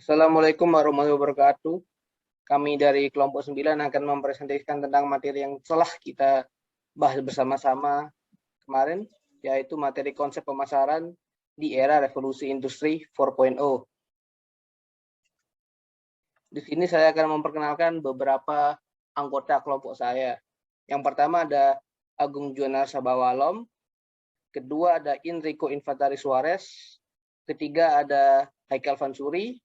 Assalamualaikum warahmatullahi wabarakatuh. Kami dari kelompok 9 akan mempresentasikan tentang materi yang telah kita bahas bersama-sama kemarin, yaitu materi konsep pemasaran di era revolusi industri 4.0. Di sini saya akan memperkenalkan beberapa anggota kelompok saya. Yang pertama ada Agung Juanar Sabawalom, kedua ada Enrico Infantari Suarez, ketiga ada Haikal Fansuri,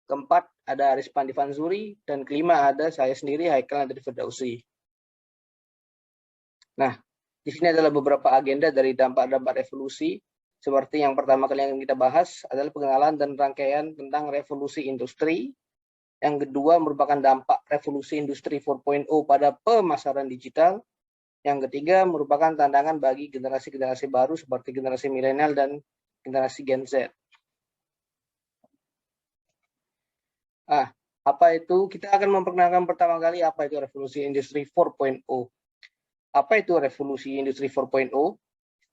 keempat ada Aris Pandi Fansuri, dan kelima ada saya sendiri, Haikal Nadri Firdausi. Nah, di sini adalah beberapa agenda dari dampak-dampak revolusi. Seperti yang pertama kali yang kita bahas adalah pengenalan dan rangkaian tentang revolusi industri. Yang kedua merupakan dampak revolusi industri 4.0 pada pemasaran digital. Yang ketiga merupakan tantangan bagi generasi-generasi baru seperti generasi milenial dan generasi Gen Z. Apa itu? Kita akan memperkenalkan pertama kali apa itu revolusi industri 4.0. Apa itu revolusi industri 4.0?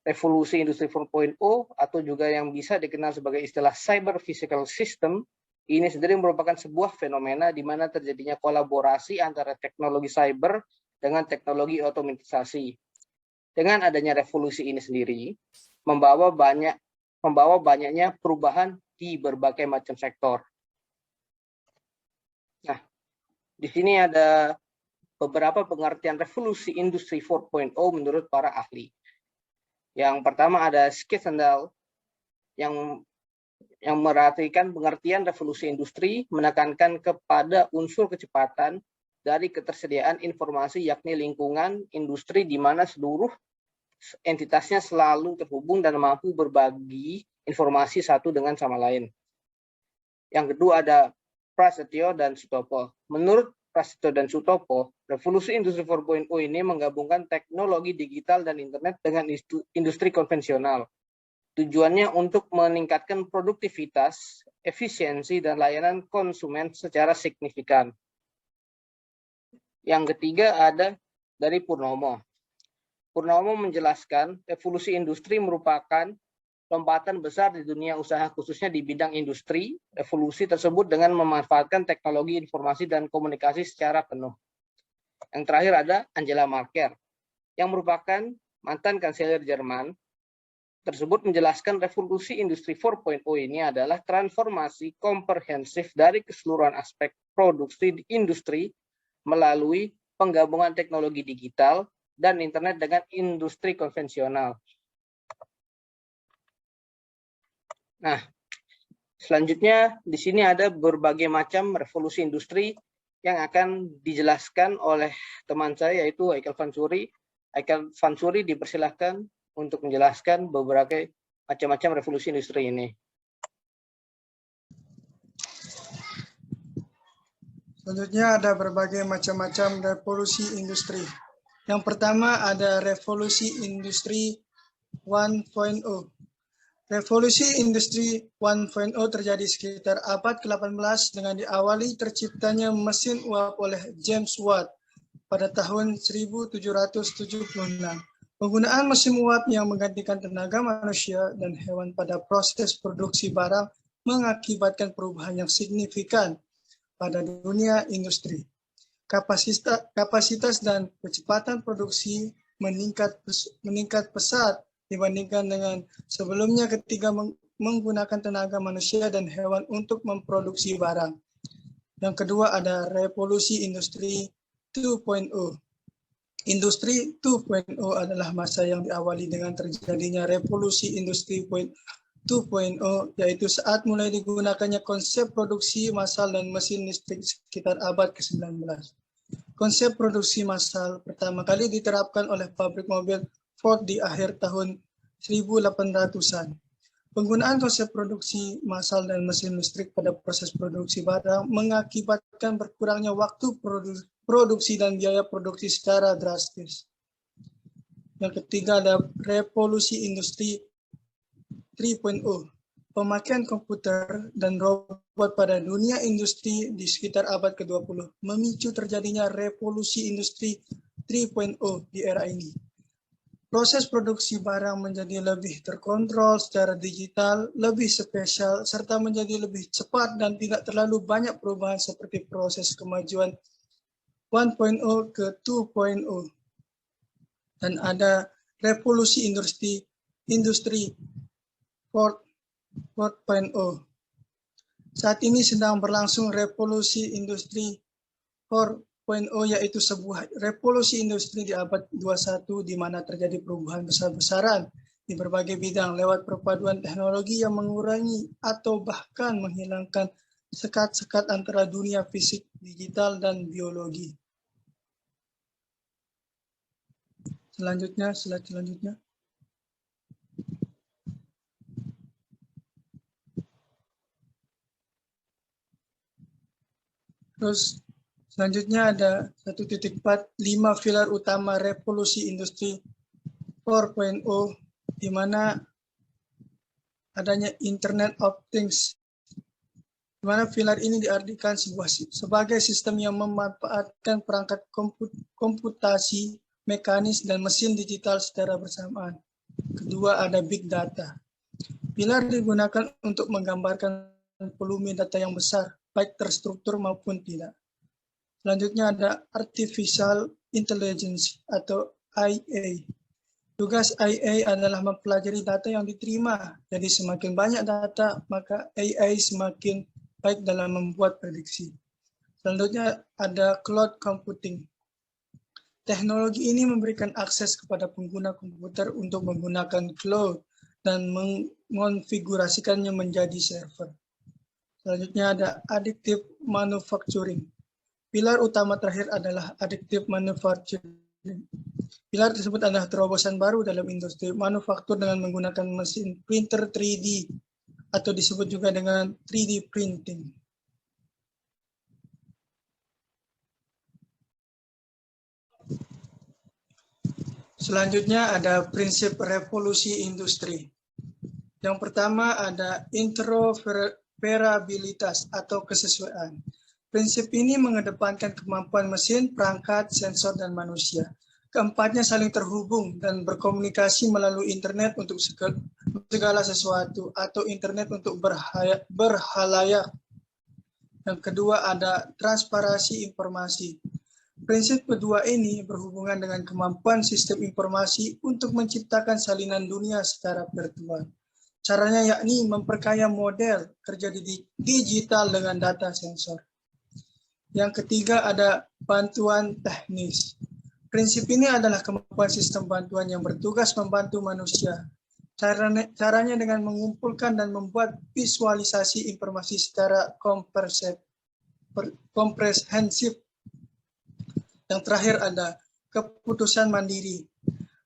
Revolusi industri 4.0 atau juga yang bisa dikenal sebagai istilah cyber physical system ini sendiri merupakan sebuah fenomena di mana terjadinya kolaborasi antara teknologi cyber dengan teknologi otomatisasi. Dengan adanya revolusi ini sendiri membawa banyaknya perubahan di berbagai macam sektor. Nah, di sini ada beberapa pengertian revolusi industri 4.0 menurut para ahli. Yang pertama ada Skizendal yang merartikan pengertian revolusi industri menekankan kepada unsur kecepatan dari ketersediaan informasi yakni lingkungan industri di mana seluruh entitasnya selalu terhubung dan mampu berbagi informasi satu dengan sama lain. Yang kedua ada Prasetyo dan Sutopo. Menurut Prasetyo dan Sutopo, revolusi industri 4.0 ini menggabungkan teknologi digital dan internet dengan industri konvensional. Tujuannya untuk meningkatkan produktivitas, efisiensi, dan layanan konsumen secara signifikan. Yang ketiga ada dari Purnomo. Purnomo menjelaskan revolusi industri merupakan lompatan besar di dunia usaha khususnya di bidang industri. Revolusi tersebut dengan memanfaatkan teknologi informasi dan komunikasi secara penuh. Yang terakhir ada Angela Merkel yang merupakan mantan kanselir Jerman. Tersebut menjelaskan revolusi industri 4.0 ini adalah transformasi komprehensif dari keseluruhan aspek produksi di industri melalui penggabungan teknologi digital dan internet dengan industri konvensional. Nah, selanjutnya di sini ada berbagai macam revolusi industri yang akan dijelaskan oleh teman saya yaitu Haikal Fansuri. Haikal Fansuri dipersilahkan untuk menjelaskan beberapa macam-macam revolusi industri ini. Selanjutnya ada berbagai macam-macam revolusi industri. Yang pertama ada revolusi industri 1.0. Revolusi industri 1.0 terjadi sekitar abad ke-18 dengan diawali terciptanya mesin uap oleh James Watt pada tahun 1776. Penggunaan mesin uap yang menggantikan tenaga manusia dan hewan pada proses produksi barang mengakibatkan perubahan yang signifikan pada dunia industri. Kapasitas dan kecepatan produksi meningkat pesat dibandingkan dengan sebelumnya ketika menggunakan tenaga manusia dan hewan untuk memproduksi barang. Yang kedua ada revolusi industri 2.0. Industri 2.0 adalah masa yang diawali dengan terjadinya revolusi industri 2.0, yaitu saat mulai digunakannya konsep produksi massal dan mesin listrik sekitar abad ke-19. Konsep produksi massal pertama kali diterapkan oleh pabrik mobil Ford di akhir tahun 1800-an. Penggunaan konsep produksi massal dan mesin listrik pada proses produksi barang mengakibatkan berkurangnya waktu produksi dan biaya produksi secara drastis. Yang ketiga ada revolusi industri 3.0. Pemakaian komputer dan robot pada dunia industri di sekitar abad ke-20 memicu terjadinya revolusi industri 3.0 di era ini. Proses produksi barang menjadi lebih terkontrol secara digital, lebih spesial, serta menjadi lebih cepat dan tidak terlalu banyak perubahan seperti proses kemajuan 1.0 ke 2.0. Dan ada revolusi industri 4.0. Saat ini sedang berlangsung revolusi industri 4.0, yaitu sebuah revolusi industri di abad 21 di mana terjadi perubahan besar-besaran di berbagai bidang lewat perpaduan teknologi yang mengurangi atau bahkan menghilangkan sekat-sekat antara dunia fisik, digital, dan biologi. Slide selanjutnya. Terus selanjutnya ada 1.4, 5 pilar utama revolusi industri 4.0, di mana adanya Internet of Things, di mana pilar ini diartikan sebagai sistem yang memanfaatkan perangkat komputasi, mekanis, dan mesin digital secara bersamaan. Kedua, ada Big Data. Pilar digunakan untuk menggambarkan volume data yang besar, baik terstruktur maupun tidak. Selanjutnya ada Artificial Intelligence atau IA. Tugas IA adalah mempelajari data yang diterima. Jadi semakin banyak data, maka AI semakin baik dalam membuat prediksi. Selanjutnya ada Cloud Computing. Teknologi ini memberikan akses kepada pengguna komputer untuk menggunakan cloud dan mengonfigurasikannya menjadi server. Selanjutnya ada Additive Manufacturing. Pilar utama terakhir adalah Additive Manufacturing. Pilar tersebut adalah terobosan baru dalam industri manufaktur dengan menggunakan mesin printer 3D atau disebut juga dengan 3D printing. Selanjutnya ada prinsip revolusi industri. Yang pertama ada interoperabilitas atau kesesuaian. Prinsip ini mengedepankan kemampuan mesin, perangkat, sensor, dan manusia. Keempatnya saling terhubung dan berkomunikasi melalui internet untuk segala sesuatu atau internet untuk berhalayak. Yang kedua ada transparansi informasi. Prinsip kedua ini berhubungan dengan kemampuan sistem informasi untuk menciptakan salinan dunia secara virtual. Caranya yakni memperkaya model kerja digital dengan data sensor. Yang ketiga ada bantuan teknis. Prinsip ini adalah kemampuan sistem bantuan yang bertugas membantu manusia. Caranya dengan mengumpulkan dan membuat visualisasi informasi secara komprehensif. Yang terakhir ada keputusan mandiri.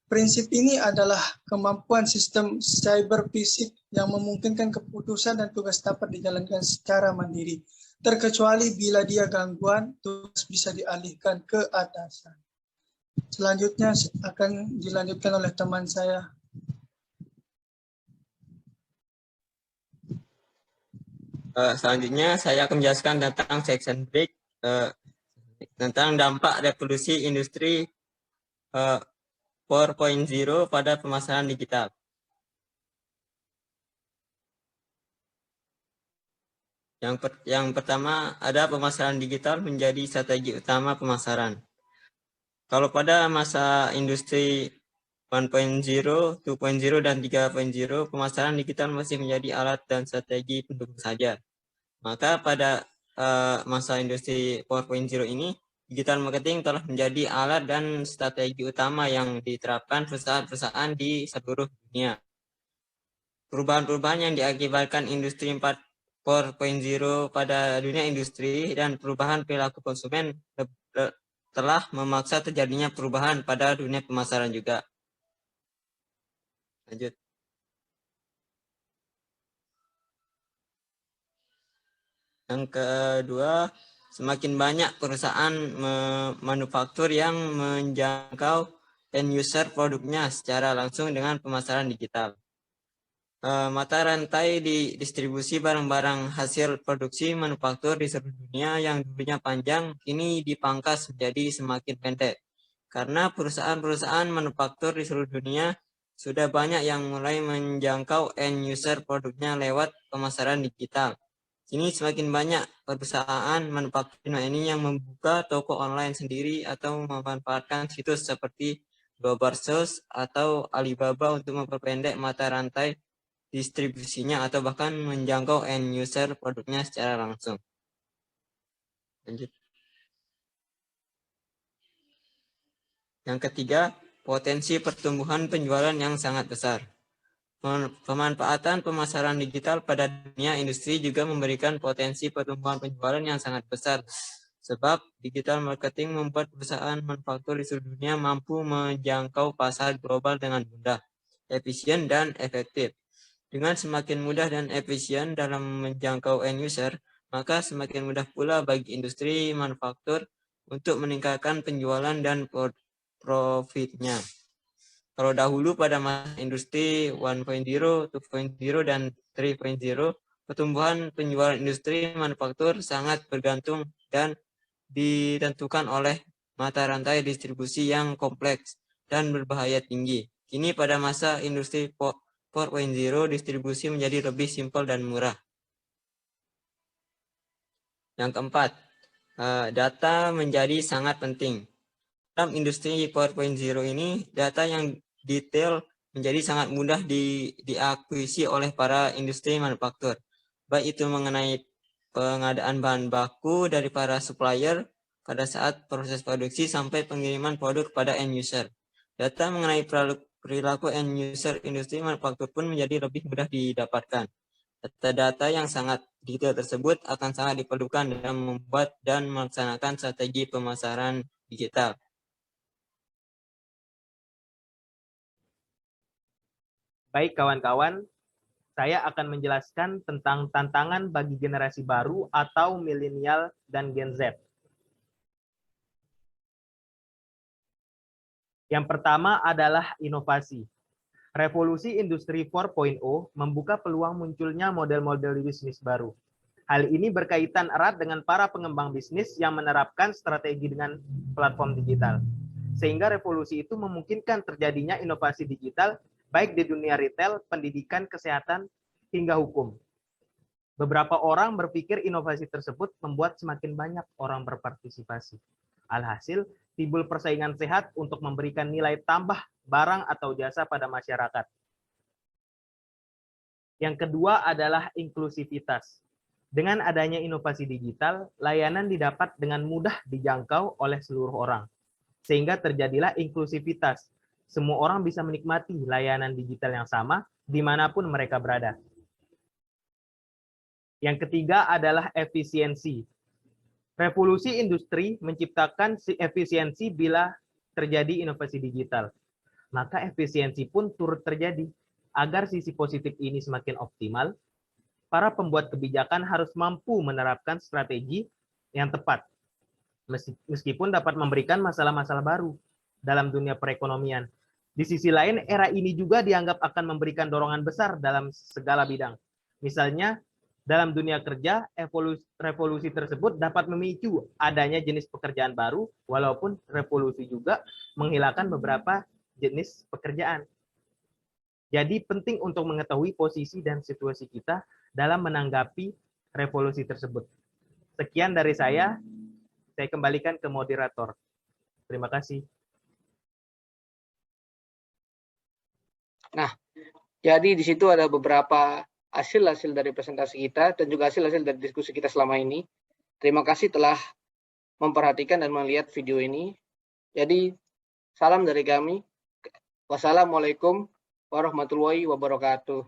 Prinsip ini adalah kemampuan sistem cyber fisik yang memungkinkan keputusan dan tugas dapat dijalankan secara mandiri. Terkecuali bila dia gangguan, tugas bisa dialihkan ke atasan. Selanjutnya akan dilanjutkan oleh teman saya. Selanjutnya saya akan menjelaskan tentang section break, tentang dampak revolusi industri 4.0 pada pemasaran digital. Yang pertama ada pemasaran digital menjadi strategi utama pemasaran. Kalau pada masa industri 1.0, 2.0, dan 3.0, pemasaran digital masih menjadi alat dan strategi pendukung saja. Maka pada masa industri 4.0 ini, digital marketing telah menjadi alat dan strategi utama yang diterapkan perusahaan-perusahaan di seluruh dunia. Perubahan-perubahan yang diakibatkan industri 4.0 pada dunia industri dan perubahan perilaku konsumen telah memaksa terjadinya perubahan pada dunia pemasaran juga. Lanjut. Yang kedua, semakin banyak perusahaan manufaktur yang menjangkau end user produknya secara langsung dengan pemasaran digital. Mata rantai di distribusi barang-barang hasil produksi manufaktur di seluruh dunia yang dulunya panjang, kini dipangkas menjadi semakin pendek. karena perusahaan-perusahaan manufaktur di seluruh dunia sudah banyak yang mulai menjangkau end user produknya lewat pemasaran digital. Kini semakin banyak perusahaan manufaktur ini yang membuka toko online sendiri atau memanfaatkan situs seperti GoBarSales atau Alibaba untuk memperpendek mata rantai distribusinya atau bahkan menjangkau end user produknya secara langsung. Lanjut. Yang ketiga, potensi pertumbuhan penjualan yang sangat besar. Pemanfaatan pemasaran digital pada dunia industri juga memberikan potensi pertumbuhan penjualan yang sangat besar. Sebab digital marketing membuat perusahaan manufaktur di seluruh dunia mampu menjangkau pasar global dengan mudah, efisien, dan efektif. Dengan semakin mudah dan efisien dalam menjangkau end user, maka semakin mudah pula bagi industri manufaktur untuk meningkatkan penjualan dan profitnya. Kalau dahulu pada masa industri 1.0, 2.0, dan 3.0, pertumbuhan penjualan industri manufaktur sangat bergantung dan ditentukan oleh mata rantai distribusi yang kompleks dan berbahaya tinggi. Kini pada masa industri 4.0, distribusi menjadi lebih simpel dan murah. Yang keempat, data menjadi sangat penting. Dalam industri 4.0 ini, data yang detail menjadi sangat mudah diakuisisi oleh para industri manufaktur. Baik itu mengenai pengadaan bahan baku dari para supplier pada saat proses produksi sampai pengiriman produk kepada end user. Data mengenai perilaku end user industri manufaktur pun menjadi lebih mudah didapatkan. Data-data yang sangat detail tersebut akan sangat diperlukan dalam membuat dan melaksanakan strategi pemasaran digital. Baik kawan-kawan, saya akan menjelaskan tentang tantangan bagi generasi baru atau milenial dan Gen Z. Yang pertama adalah inovasi. Revolusi industri 4.0 membuka peluang munculnya model-model bisnis baru. Hal ini berkaitan erat dengan para pengembang bisnis yang menerapkan strategi dengan platform digital. Sehingga revolusi itu memungkinkan terjadinya inovasi digital baik di dunia retail, pendidikan, kesehatan, hingga hukum. Beberapa orang berpikir inovasi tersebut membuat semakin banyak orang berpartisipasi. Alhasil, timbul persaingan sehat untuk memberikan nilai tambah barang atau jasa pada masyarakat. Yang kedua adalah inklusivitas. Dengan adanya inovasi digital, layanan didapat dengan mudah dijangkau oleh seluruh orang. Sehingga terjadilah inklusivitas. Semua orang bisa menikmati layanan digital yang sama dimanapun mereka berada. Yang ketiga adalah efisiensi. Revolusi industri menciptakan efisiensi bila terjadi inovasi digital. Maka efisiensi pun turut terjadi. Agar sisi positif ini semakin optimal, para pembuat kebijakan harus mampu menerapkan strategi yang tepat. Meskipun dapat memberikan masalah-masalah baru dalam dunia perekonomian. Di sisi lain, era ini juga dianggap akan memberikan dorongan besar dalam segala bidang. Misalnya, dalam dunia kerja, revolusi tersebut dapat memicu adanya jenis pekerjaan baru, walaupun revolusi juga menghilangkan beberapa jenis pekerjaan. Jadi penting untuk mengetahui posisi dan situasi kita dalam menanggapi revolusi tersebut. Sekian dari saya kembalikan ke moderator. Terima kasih. Nah, jadi di situ ada beberapa hasil-hasil dari presentasi kita dan juga hasil-hasil dari diskusi kita selama ini. Terima kasih telah memperhatikan dan melihat video ini. Jadi, salam dari kami. Wassalamualaikum warahmatullahi wabarakatuh.